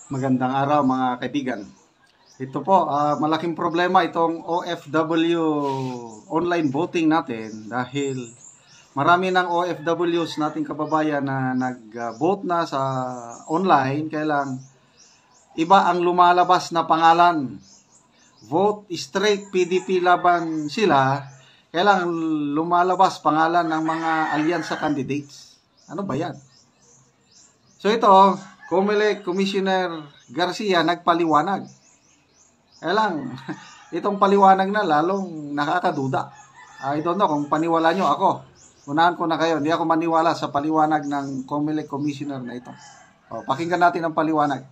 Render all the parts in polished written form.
Magandang araw mga kaibigan. Ito po, malaking problema itong OFW online voting natin dahil marami ng OFWs nating kababayan na nag-vote na sa online, kaya lang iba ang lumalabas na pangalan. Vote straight PDP laban sila, kaya lang lumalabas pangalan ng mga alyansa candidates. Ano ba yan? So ito, COMELEC Commissioner Garcia nagpaliwanag. Kaya lang, itong paliwanag na lalong nakakaduda. I don't know kung paniwala nyo ako. Unahan ko na kayo, hindi ako maniwala sa paliwanag ng COMELEC Commissioner na ito. O, pakinggan natin ang paliwanag.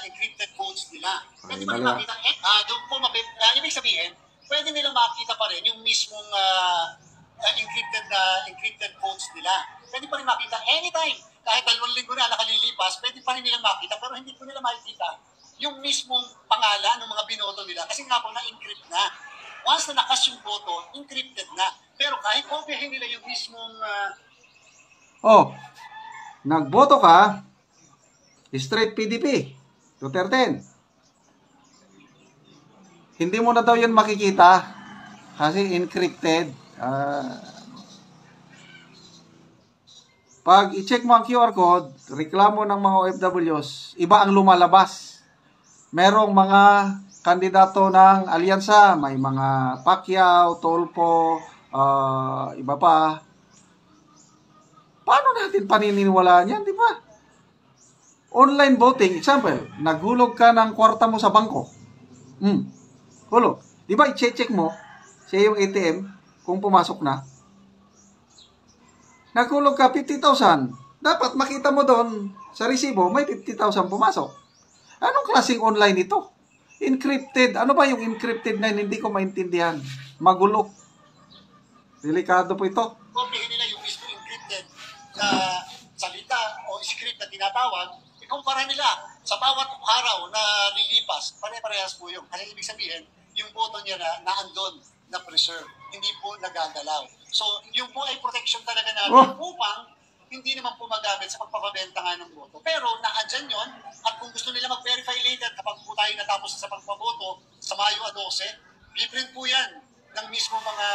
Encrypted codes nila. Pwede ba makita? Doon po ibig sabihin, pwede nilang makita pa rin yung mismong encrypted codes nila. Pwede pa rin makita anytime. Kahit 2 linggo na nakalilipas, pwede pa rin nilang makita, pero hindi po nila makikita yung mismong pangalan ng mga binoto nila kasi nga po na-encrypt na. Once na nakas yung boto, encrypted na. Pero kahit kopyahin nila yung mismong... nagboto ka, straight PDP, Duterte. Hindi mo na daw yun makikita kasi encrypted. Pag i-check mo ang QR code, reklamo ng mga OFWs, iba ang lumalabas. Merong mga kandidato ng alyansa, may mga Pacquiao, Tolpo, iba pa. Paano natin paniniwalaan yan, di ba? Online voting, example, naghulog ka ng kwarta mo sa bangko. Hulog. Di ba i-check mo siya yung ATM kung pumasok na? Naghulog ka 50,000. Dapat makita mo doon sa resibo, may 50,000 pumasok. Anong klaseng online ito? Encrypted. Ano ba yung encrypted na hindi ko maintindihan? Magulo. Delikado po ito. Kopyahin nila yung mismo encrypted na salita o script na tinatawag, ikumpara nila sa bawat araw na lilipas, pare-parehas po yun. Kasi ibig sabihin, yung boto niya na naandun, na preserve, hindi po nagagalaw. So, yung po ay protection talaga natin upang hindi naman po magamit sa pagpapabenta nga ng boto. Pero naandyan yon, at kung gusto nila mag-verify later kapag po tayo natapos sa pagpaboto sa Mayo 12, biprint po yan ng mismo mga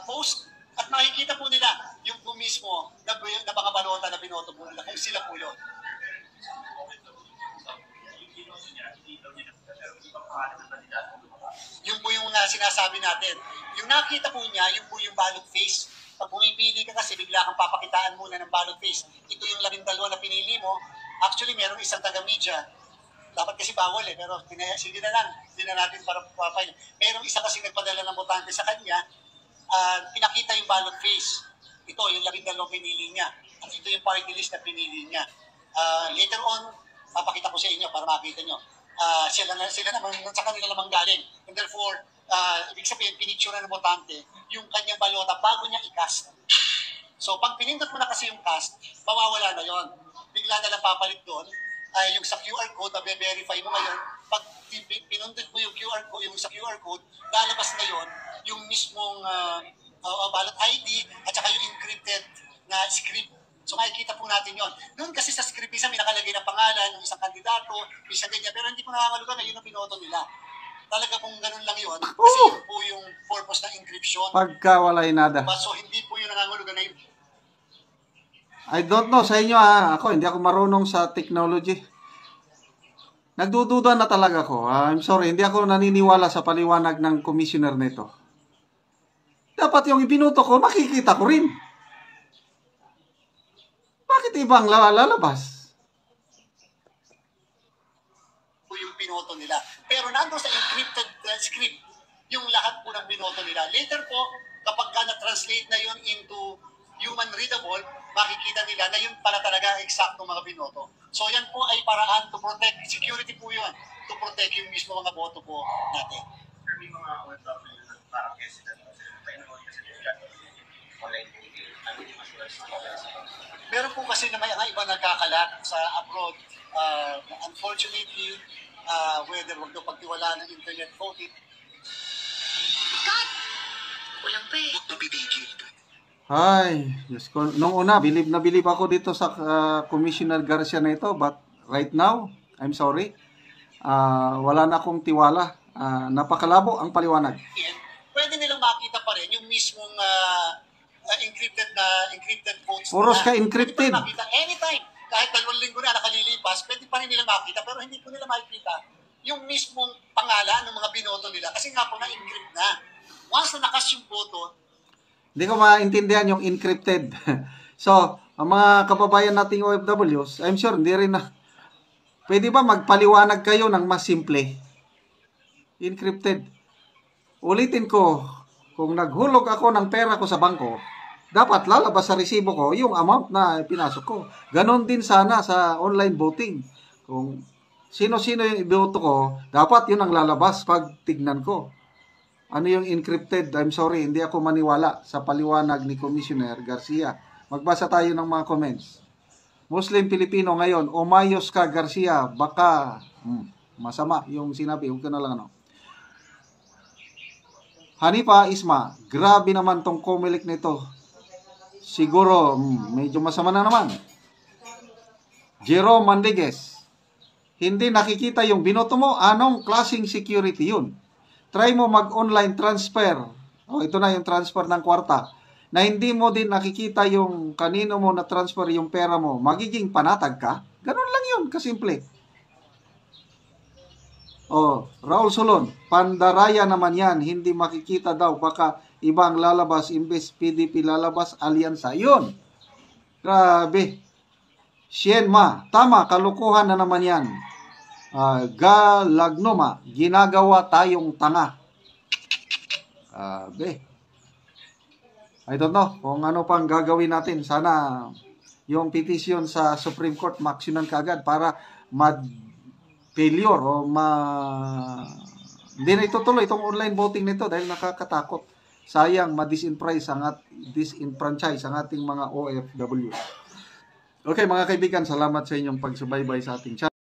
post at makikita po nila yung po mismo na mga balota na binoto po nila kung sila po yun. Yung po yung sinasabi natin. Yung nakita po niya, yung po yung ballot face. Pag pumipili ka kasi, bigla kang papakitaan muna ng ballot face. Ito yung 12 na pinili mo. Actually, merong isang taga-media. Dapat kasi bawal pero sige na lang. Hindi na natin para papay. Merong isa kasi nagpadala ng botante sa kanya, pinakita yung ballot face. Ito, yung 12 pinili niya. At ito yung party list na pinili niya. Later on, papakita ko sa inyo para makita nyo. Sila naman, sa kanila naman galing. And therefore, ibig sabihin, pinicture ng botante yung kanyang balota bago niya i-cast. So, pag pinindot mo na kasi yung cast, mawawala na yon. Bigla na lang papalit doon, yung sa QR code na verify mo ngayon, pag pinundot mo yung QR code, yung sa QR code, lalabas na yon yung mismong ballot ID at saka yung encrypted na script. So makikita po natin yon. Noon kasi sa script, isa may nakalagay na pangalan ng isang kandidato, isang ganyan, pero hindi po nakakalugan na yun ang pinoto nila. Talaga pong ganun lang yun, kasi yun po yung purpose ng encryption. Pagkawalay nada. So hindi po yun nakakalugan na yun. I don't know sa inyo ako hindi ako marunong sa technology. Nagdududa na talaga ako. I'm sorry, hindi ako naniniwala sa paliwanag ng commissioner nito. Dapat yung ibinuto ko, makikita ko rin. Bakit ibang lalabas? Yung binoto nila. Pero nandun sa encrypted script, yung lahat po ng binoto nila. Later po, kapag na-translate na yun into human readable, makikita nila na yun pala talaga eksakto mga binoto. So yan po ay paraan to protect, security po yun, to protect yung mismo mga boto po natin. May mga OFW na parang hesitant meron po kasi na may iba nagkakalat sa abroad. Unfortunately, whether wag daw pagtiwalaan ng internet voting. God! Walang pa eh. Huwag na bibigil. Ay, Diyos ko. Nung una, bilib na bilib ako dito sa Commissioner Garcia na ito. But right now, I'm sorry. Wala na akong tiwala. Napakalabo ang paliwanag. Pwede nilang makita pa rin yung mismong encrypted votes. Puros ka encrypted. Pwede pa makita anytime. Kahit 2 linggo na nakalilipas, pwede pa rin nilang makita. Pero hindi po nila makikita yung mismong pangalan ng mga binoto nila. Kasi nga po na-encrypt na. Once na nakas yung boto, Hindi ko maintindihan yung encrypted. So, ang mga kababayan nating OFWs, I'm sure hindi rin na. Pwede ba magpaliwanag kayo ng mas simple? Encrypted. Ulitin ko, kung naghulog ako ng pera ko sa bangko, dapat lalabas sa resibo ko yung amount na pinasok ko. Ganon din sana sa online voting. Kung sino-sino yung iboto ko, dapat yun ang lalabas pag tignan ko. Ano yung encrypted? I'm sorry, hindi ako maniwala sa paliwanag ni Commissioner Garcia. Magbasa tayo ng mga comments. Muslim Pilipino ngayon, umayos ka Garcia, baka masama yung sinabi, huwag ka na lang ano. Hanifa Isma, grabe naman tong Comelec nito. Siguro, medyo masama na naman. Jerome Mandiguez, hindi nakikita yung binoto mo, anong klaseng security yun? Try mo mag-online transfer. Ito na yung transfer ng kwarta. Na hindi mo din nakikita yung kanino mo na transfer yung pera mo. Magiging panatag ka? Ganun lang yun, kasimple. Raul Solon, pandaraya naman yan. Hindi makikita daw. Baka ibang lalabas, imbes PDP lalabas, alyansa. Yun. Grabe. Sienma, tama, kalukuhan na naman yan. Galagnoma, ginagawa tayong tanga. I don't know kung ano pang gagawin natin. Sana yung petition sa Supreme Court maksyonan kaagad para failure o hindi na itutuloy itong online voting nito dahil nakakatakot. Sayang disenfranchise ang ating mga OFW. Okay mga kaibigan, salamat sa inyong pagsubaybay sa ating channel.